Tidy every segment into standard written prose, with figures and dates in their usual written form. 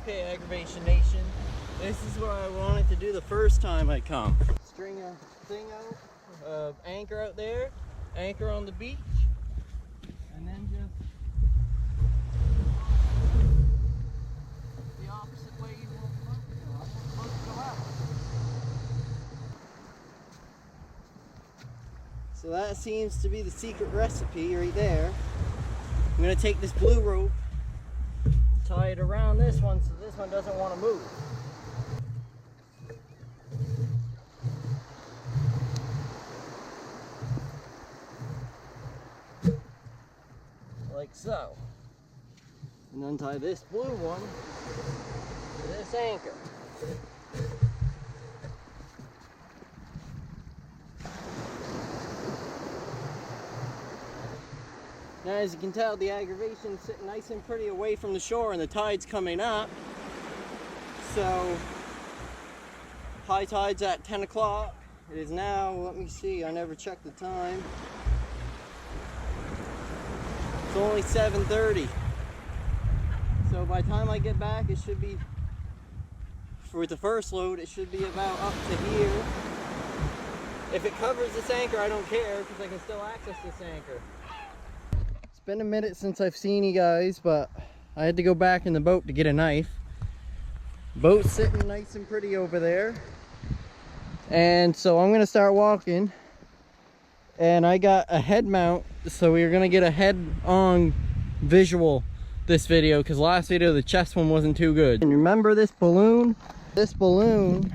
Okay, Aggravation Nation, this is what I wanted to do the first time I come. String a thing out, anchor out there, anchor on the beach, and then just the opposite way you want the boat to go. I want the boat to go out. So that seems to be the secret recipe right there. I'm going to take this blue rope, tie it around this one so this one doesn't want to move. Like so. And then tie this blue one to this anchor. Now, as you can tell, the aggravation's sitting nice and pretty away from the shore and the tide's coming up. So, high tide's at 10 o'clock. It is now, let me see, I never checked the time. It's only 7:30. So by the time I get back, it should be, for the first load, it should be about up to here. If it covers this anchor, I don't care because I can still access this anchor. It's been a minute since I've seen you guys, but I had to go back in the boat to get a knife. Boat's sitting nice and pretty over there. And so I'm gonna start walking. And I got a head mount, so we're gonna get a head-on visual this video, because last video the chest one wasn't too good. And remember this balloon? This balloon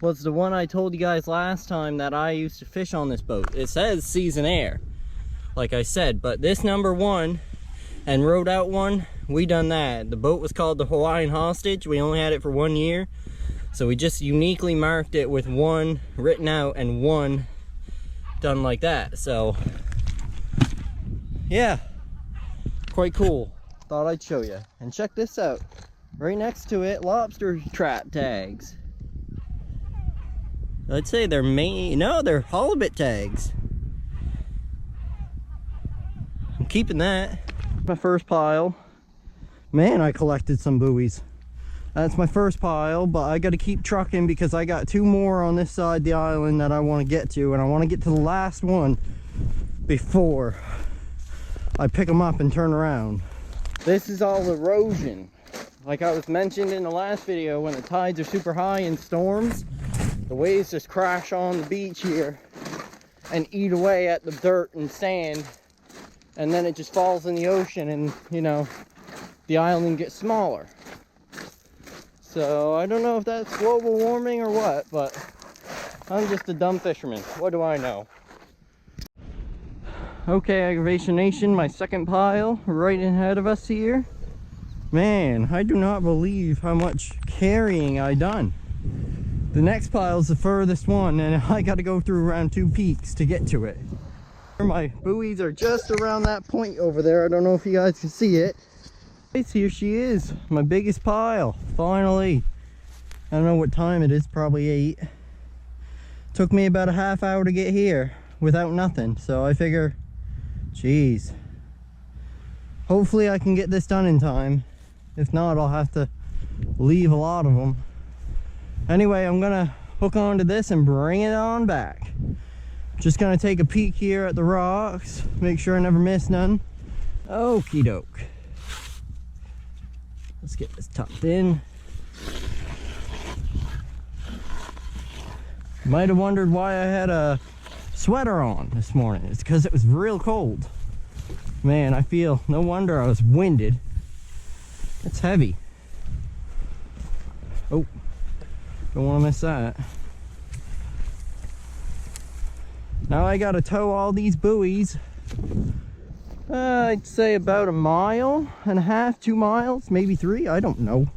was the one I told you guys last time that I used to fish on this boat. It says Season Air, like I said, but this number one and rode out one, we done that. The boat was called the Hawaiian Hostage. We only had it for 1 year, so we just uniquely marked it with one written out and one done like that. So yeah, quite cool. Thought I'd show you. And check this out, right next to it, lobster trap tags. I'd say they're they're halibut tags. I'm keeping that. My first pile. Man, I collected some buoys. That's my first pile, but I got to keep trucking because I got 2 more on this side of the island that I want to get to, and I want to get to the last one before I pick them up and turn around. This is all erosion. Like I was mentioned in the last video, when the tides are super high in storms, the waves just crash on the beach here and eat away at the dirt and sand, and then it just falls in the ocean, and you know, the island gets smaller. So I don't know if that's global warming or what, but I'm just a dumb fisherman. What do I know? Okay, Aggravation Nation, my second pile right ahead of us here. Man, I do not believe how much carrying I done. The next pile is the furthest one, and I got to go through around 2 peaks to get to it. My buoys are just around that point over there. I don't know if you guys can see it. Here she is, my biggest pile, finally. I don't know what time it is, probably 8. Took me about a half hour to get here without nothing, so I figure, geez, hopefully I can get this done in time. If not, I'll have to leave a lot of them. Anyway, I'm gonna hook onto this and bring it on back. Just gonna take a peek here at the rocks, make sure I never miss none. Okie doke. Let's get this tucked in. Might have wondered why I had a sweater on this morning. It's because it was real cold. Man, I feel, no wonder I was winded. It's heavy. Oh, don't want to miss that. Now I gotta tow all these buoys. I'd say about 1.5 miles, 2 miles, maybe 3, I don't know.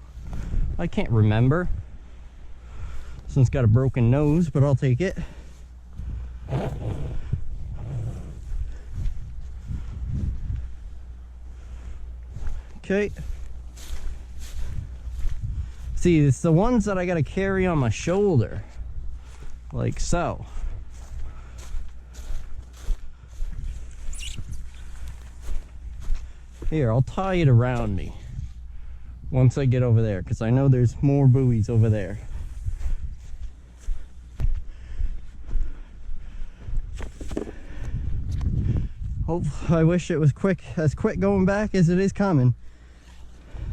I can't remember. This one's got a broken nose, but I'll take it. Okay. See, it's the ones that I gotta carry on my shoulder, like so. Here, I'll tie it around me. once I get over there, because I know there's more buoys over there. I wish it was as quick going back as it is coming.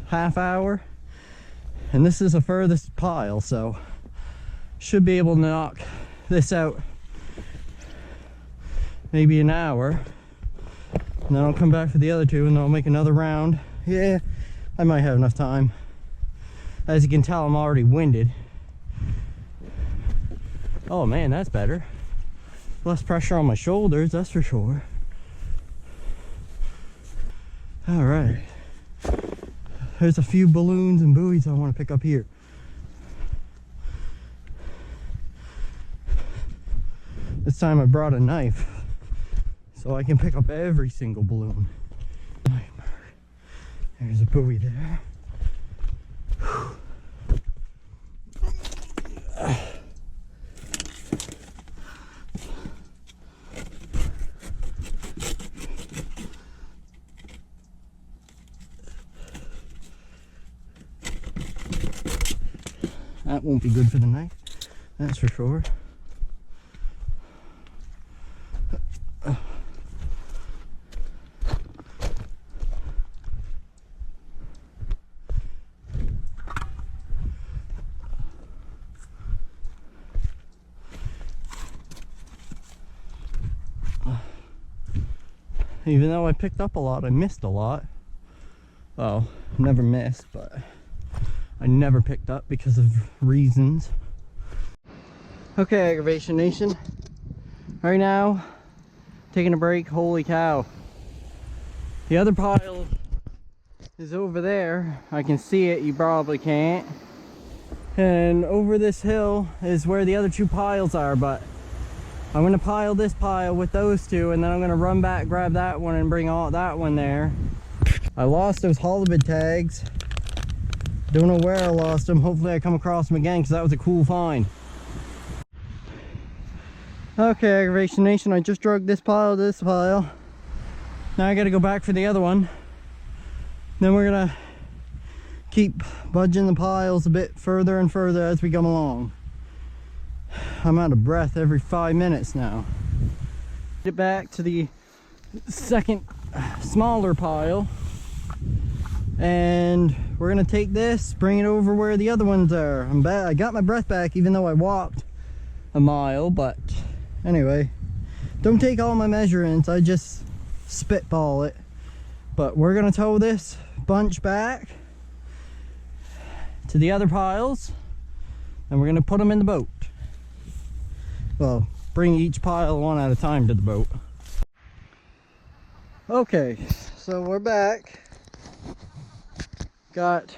Half hour, and this is the furthest pile, so should be able to knock this out maybe an hour, and then I'll come back for the other two and then I'll make another round. Yeah, I might have enough time. As you can tell, I'm already winded. Oh man, that's better. Less pressure on my shoulders, that's for sure. All right, there's a few balloons and buoys I want to pick up here. This time I brought a knife so I can pick up every single balloon. There's a buoy there. That won't be good for the knife, that's for sure. Even though I picked up a lot, I missed a lot. Well, never missed, but I never picked up because of reasons. Okay, Aggravation Nation. Right now, taking a break. Holy cow. The other pile is over there. I can see it, you probably can't. And over this hill is where the other two piles are, but I'm gonna pile this pile with those two, and then I'm gonna run back, grab that one, and bring all that one there. I lost those halibut tags. Don't know where I lost them. Hopefully I come across them again, because that was a cool find. Okay, Aggravation Nation, I just drug this pile to this pile. Now I gotta go back for the other one. Then we're gonna keep budging the piles a bit further and further as we come along. I'm out of breath every 5 minutes now. Get back to the second smaller pile, and we're gonna take this, bring it over where the other ones are. I'm back. I got my breath back even though I walked a mile, but anyway, don't take all my measurements, I just spitball it. But we're gonna tow this bunch back to the other piles, and we're gonna put them in the boat. Well, bring each pile one at a time to the boat. Okay, so we're back. Got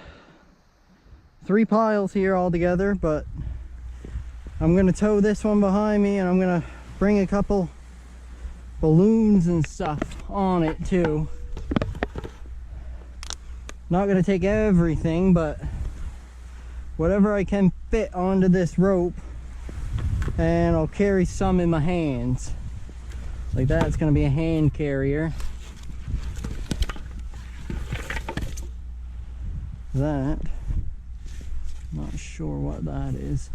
3 piles here all together, but I'm gonna tow this one behind me, and I'm gonna bring a couple balloons and stuff on it too. Not gonna take everything, but whatever I can fit onto this rope, and I'll carry some in my hands. Like that, it's gonna be a hand carrier. That, not sure what that is.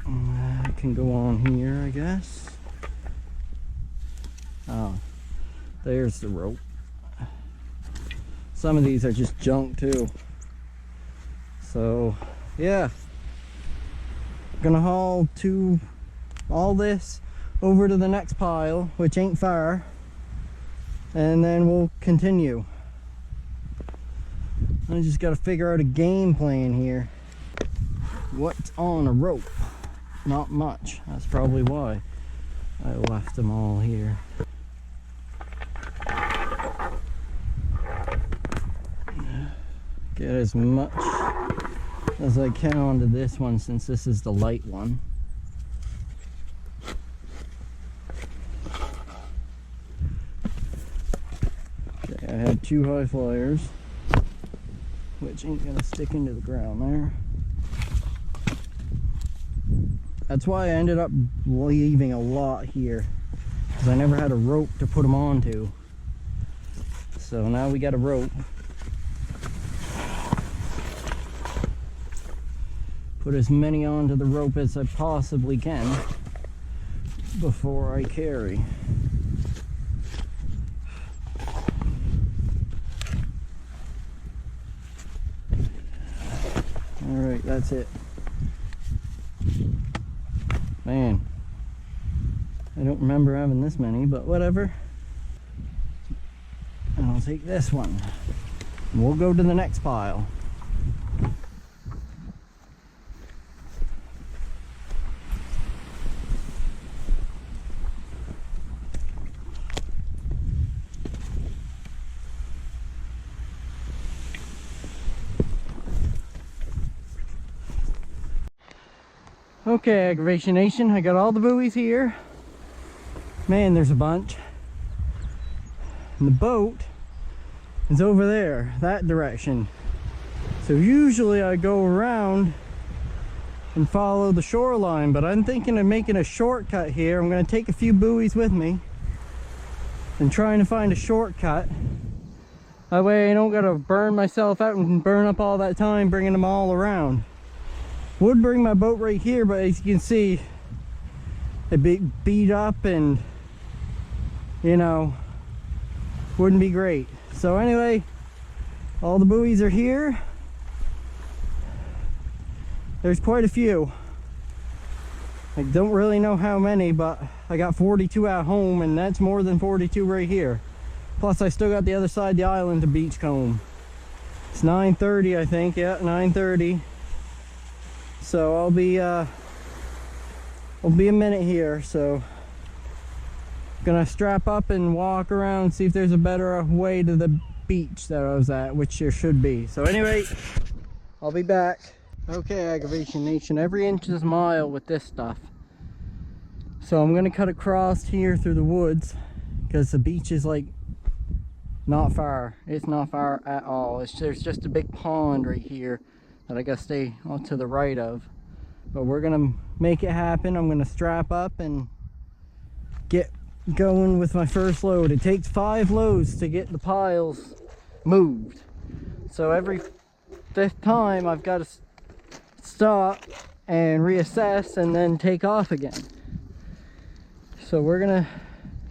That can go on here, I guess. Oh, there's the rope. Some of these are just junk too. So, yeah. Gonna haul all this over to the next pile, which ain't far, and then we'll continue. I just gotta figure out a game plan here. What's on a rope? Not much. That's probably why I left them all here. Get as much as I can onto this one, since this is the light one. Okay, I had 2 high flyers, which ain't gonna stick into the ground there. That's why I ended up leaving a lot here, because I never had a rope to put them onto. So now we got a rope. put as many onto the rope as I possibly can before I carry. Alright, that's it. Man, I don't remember having this many, but whatever. And I'll take this one. And we'll go to the next pile. Okay, Aggravation Nation, I got all the buoys here. Man, there's a bunch. And the boat is over there, that direction. So usually I go around and follow the shoreline, but I'm thinking of making a shortcut here. I'm going to take a few buoys with me and trying to find a shortcut. That way I don't got to burn myself out and burn up all that time bringing them all around. Would bring my boat right here, but as you can see, it beat up and, you know, wouldn't be great. So anyway, all the buoys are here. There's quite a few. I don't really know how many, but I got 42 at home, and that's more than 42 right here. Plus I still got the other side of the island to beachcomb. It's 9:30, I think. Yeah, 9:30. So I'll be a minute here, so gonna strap up and walk around, see if there's a better way to the beach that I was at, which there should be. So anyway, I'll be back. Okay, Aggravation Nation, every inch is a mile with this stuff. So I'm gonna cut across here through the woods because the beach is like not far. It's not far at all. There's just a big pond right here that I gotta stay on to the right of. But we're gonna make it happen. I'm gonna strap up and get going with my first load. It takes 5 loads to get the piles moved. So every 5th time I've got to stop and reassess and then take off again. So we're gonna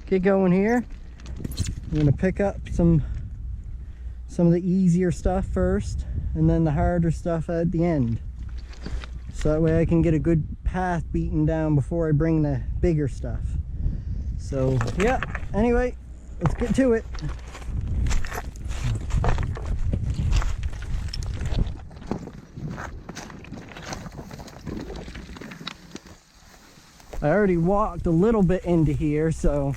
get going here. I'm gonna pick up some of the easier stuff first and then the harder stuff at the end, so that way I can get a good path beaten down before I bring the bigger stuff. So yeah, anyway, let's get to it. I already walked a little bit into here, so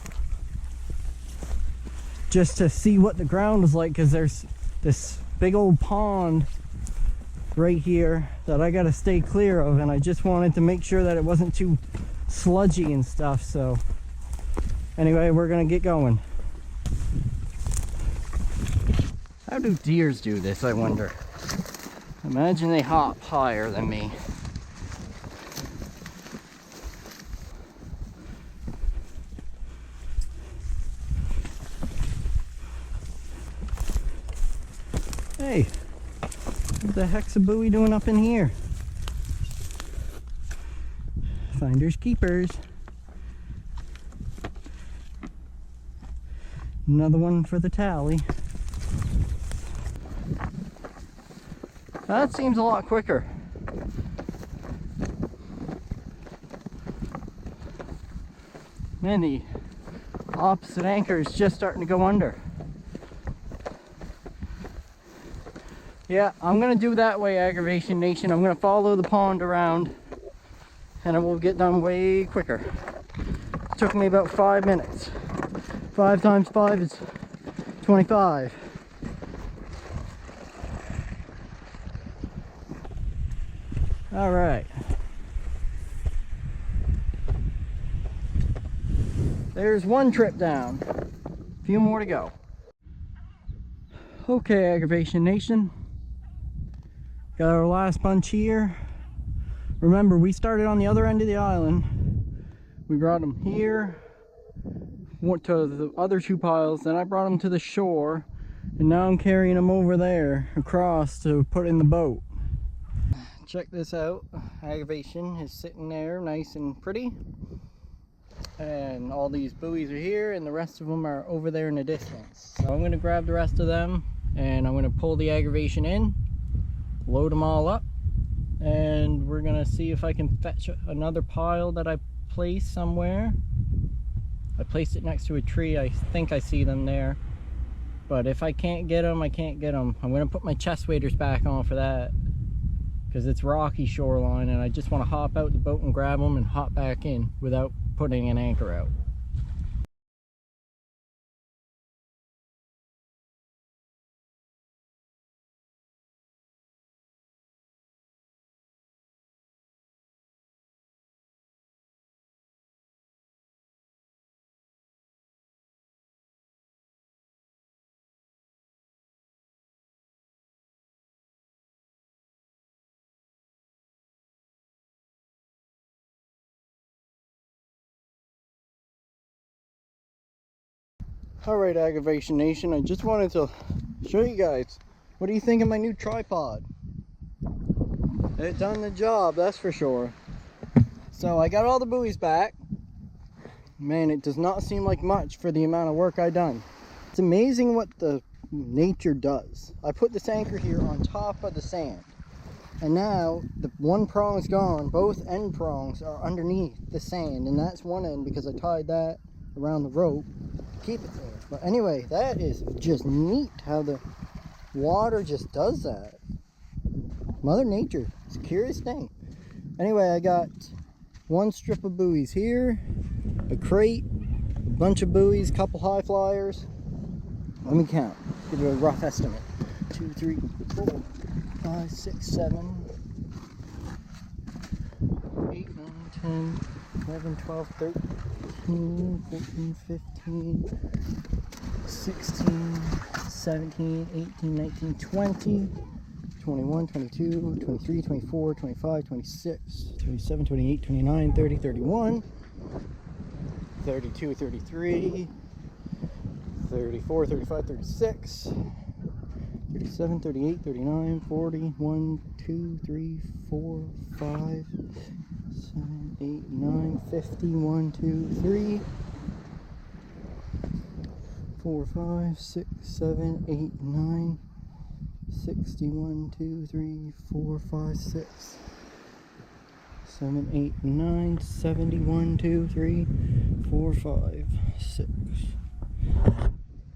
just to see what the ground is like, because there's this big old pond right here that I gotta stay clear of, and I just wanted to make sure that it wasn't too sludgy and stuff. So anyway, we're gonna get going. How do deers do this, I wonder? Imagine they hop higher than me. Hey, what the heck's a buoy doing up in here? Finders keepers. Another one for the tally. That seems a lot quicker. Man, the opposite anchor is just starting to go under. Yeah, I'm gonna do that way, Aggravation Nation. I'm gonna follow the pond around and it will get done way quicker. It took me about 5 minutes. 5 times 5 is 25. All right. There's one trip down. A few more to go. Okay, Aggravation Nation. Got our last bunch here. Remember, we started on the other end of the island. We brought them here, went to the other 2 piles, then I brought them to the shore, and now I'm carrying them over there across to put in the boat. check this out. Aggravation is sitting there nice and pretty. And all these buoys are here and the rest of them are over there in the distance. So I'm going to grab the rest of them and I'm going to pull the aggravation in, load them all up, and we're going to see if I can fetch another pile that I placed somewhere. I placed it next to a tree. I think I see them there. But if I can't get them, I can't get them. I'm going to put my chest waders back on for that, because it's rocky shoreline and I just want to hop out the boat and grab them and hop back in without putting an anchor out. Alright, Aggravation Nation, I just wanted to show you guys, what do you think of my new tripod? It done the job, that's for sure. So I got all the buoys back. Man, it does not seem like much for the amount of work I done. It's amazing what the nature does. I put this anchor here on top of the sand. And now the one prong's gone, both end prongs are underneath the sand, and that's one end because I tied that around the rope to keep it there. But anyway, that is just neat how the water just does that. Mother Nature, it's a curious thing. Anyway, I got one strip of buoys here, a crate, a bunch of buoys, couple high flyers. Let me count, give you a rough estimate. 2, 3, 4, 5, 6, 7, 8, 9, 10, 11, 12, 13, 14, 15, 16, 17, 18, 19, 20, 21, 22, 23, 24, 25, 26, 27, 28, 29, 30, 31, 32, 33, 34, 35, 36, 37, 38, 39, 40, 1, 2, 3, 4, 5, 7, 8, 9, 50, 1, 2, 3, 4, 5, 6, 7, 8, 9, 61, 2, 3, 4, 5, 6, 7, 8, 9, 71, 2, 3, 4, 5, 6.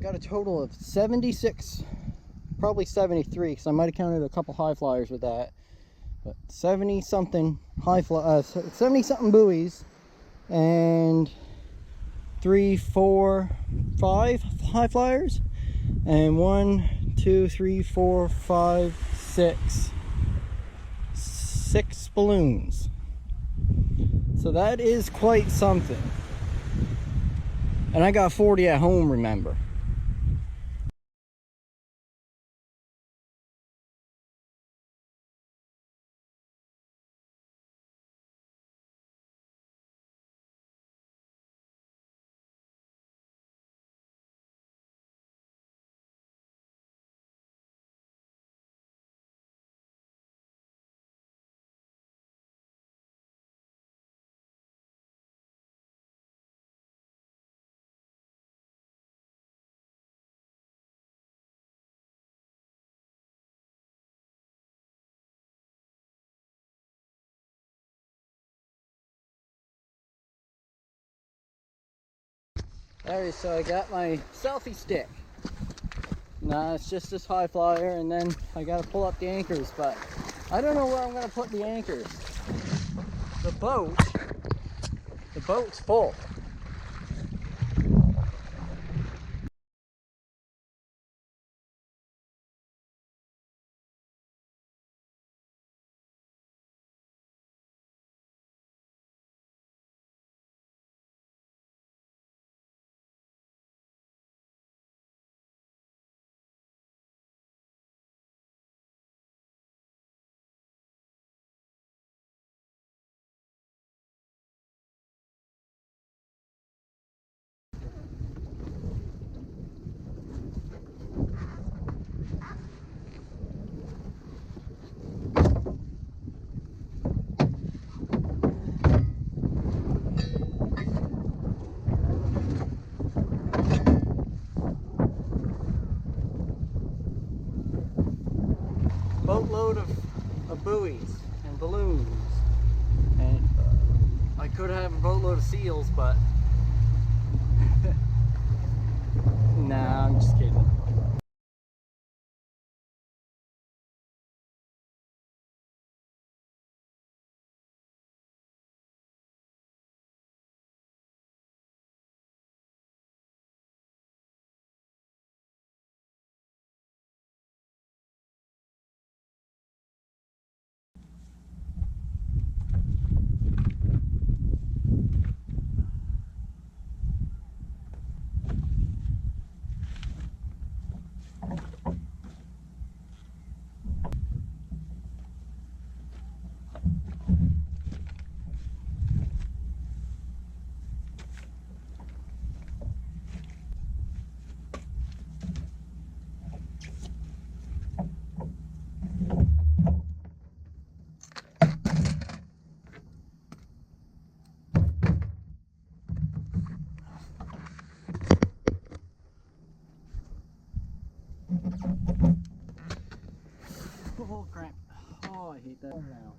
Got a total of 76, probably 73, because I might have counted a couple high flyers with that. But 70 something 70 something buoys and 3, 4, 5 high flyers, and 1, 2, 3, 4, 5, 6 balloons. So that is quite something. And I got 40 at home, remember. Alright, so I got my selfie stick. Now it's just this high flyer, and then I gotta pull up the anchors, but I don't know where I'm gonna put the anchors. The boat's full. boatload of buoys and balloons, and I could have a boatload of seals, but nah, I'm just kidding. Oh crap. Oh, I hate that now.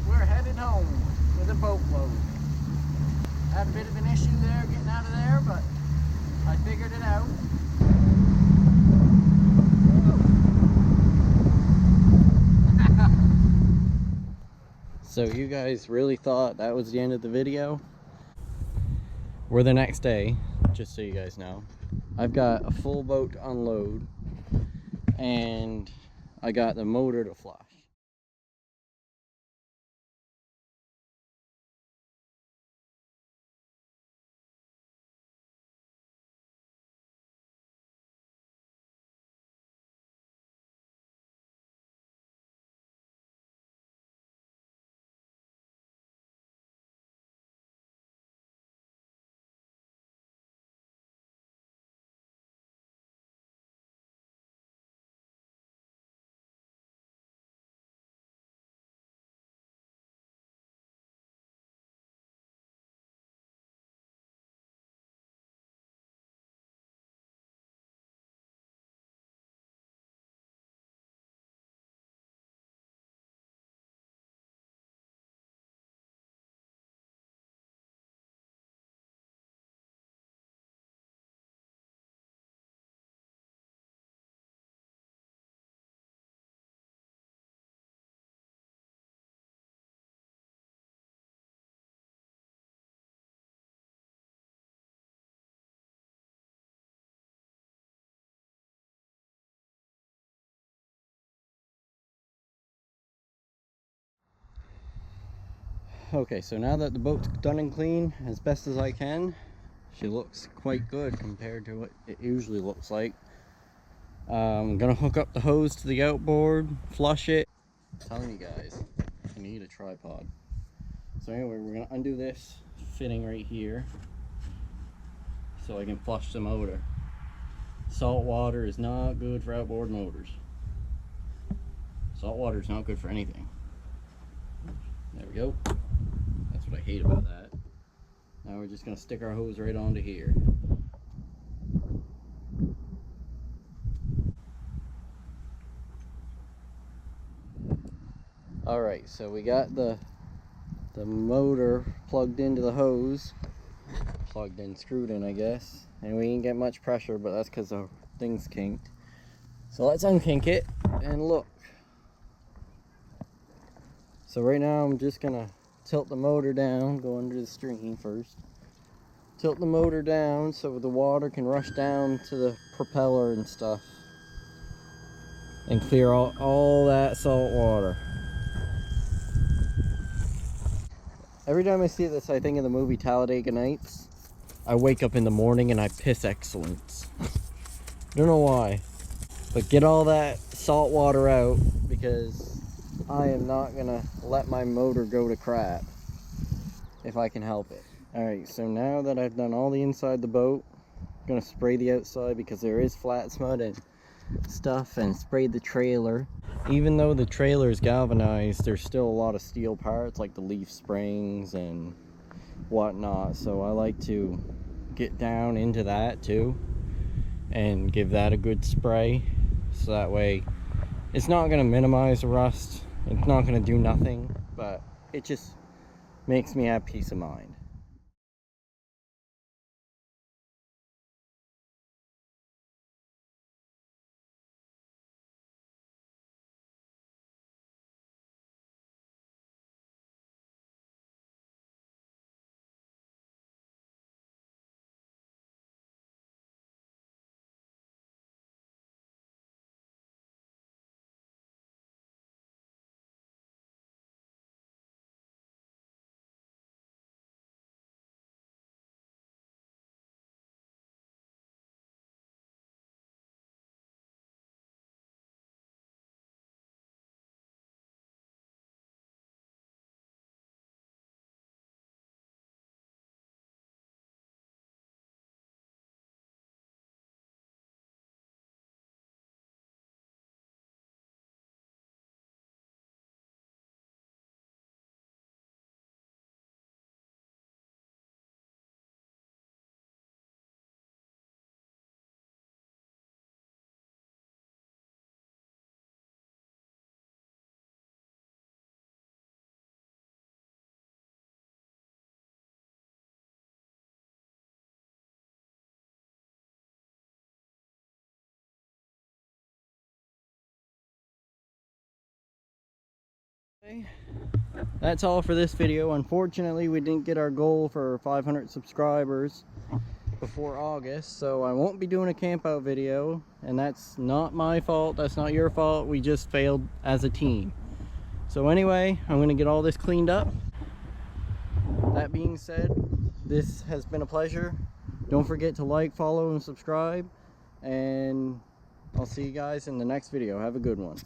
We're headed home with a boatload. Had a bit of an issue there getting out of there, but I figured it out. So you guys really thought that was the end of the video? We're the next day, just so you guys know. I've got a full boat to unload, and I got the motor to flush. Okay, so now that the boat's done and clean as best as I can, she looks quite good compared to what it usually looks like. I'm gonna hook up the hose to the outboard, flush it. I'm telling you guys, I need a tripod. So anyway, we're gonna undo this fitting right here so I can flush the motor. salt water is not good for outboard motors. Salt water is not good for anything. There we go. That's what I hate about that. Now we're just going to stick our hose right onto here. Alright, so we got the motor plugged into the hose. Plugged in, screwed in, I guess. And we didn't get much pressure, but that's because the thing's kinked. So let's unkink it and look. So right now I'm just gonna tilt the motor down, go under the stream first. Tilt the motor down so the water can rush down to the propeller and stuff. And clear all that salt water. Every time I see this, I think of the movie Talladega Nights. I wake up in the morning and I piss excellence. Don't know why. But get all that salt water out, because I am not gonna let my motor go to crap if I can help it. Alright, so now that I've done all the inside the boat, I'm gonna spray the outside because there is flat mud and stuff, and spray the trailer. Even though the trailer is galvanized, there's still a lot of steel parts like the leaf springs and whatnot, so I like to get down into that too and give that a good spray, so that way it's not going to minimize the rust, it's not going to do nothing, but it just makes me have peace of mind. That's all for this video. Unfortunately, we didn't get our goal for 500 subscribers before August, so I won't be doing a camp out video, and that's not my fault, that's not your fault. We just failed as a team. So anyway, I'm going to get all this cleaned up. That being said, this has been a pleasure. Don't forget to like, follow, and subscribe, and I'll see you guys in the next video. Have a good one.